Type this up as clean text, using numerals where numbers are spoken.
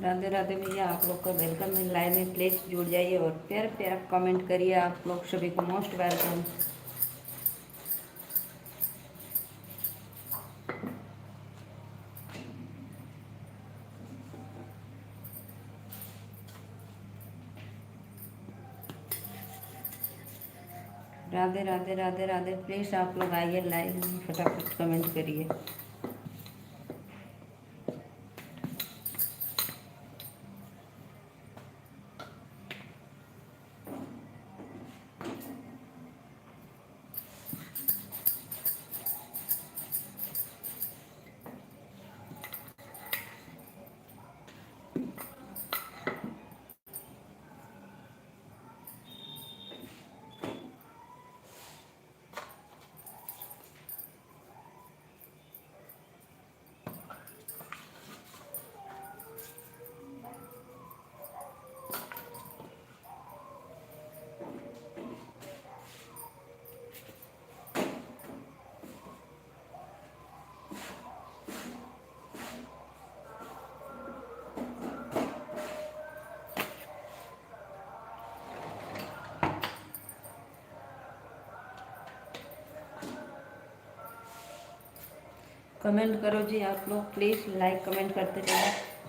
राधे राधे भैया, आप लोग का वेलकम है लाइव में। प्लीज़ जुड़ जाइए और प्यार प्यार कमेंट करिए। आप लोग सभी को most welcome. Radhe Radhe Radhe Radhe. Please आप लोग आइए लाइव में, फटाफट कमेंट करिए। कमेंट करो जी आप लोग, प्लीज़ लाइक कमेंट करते रहिए।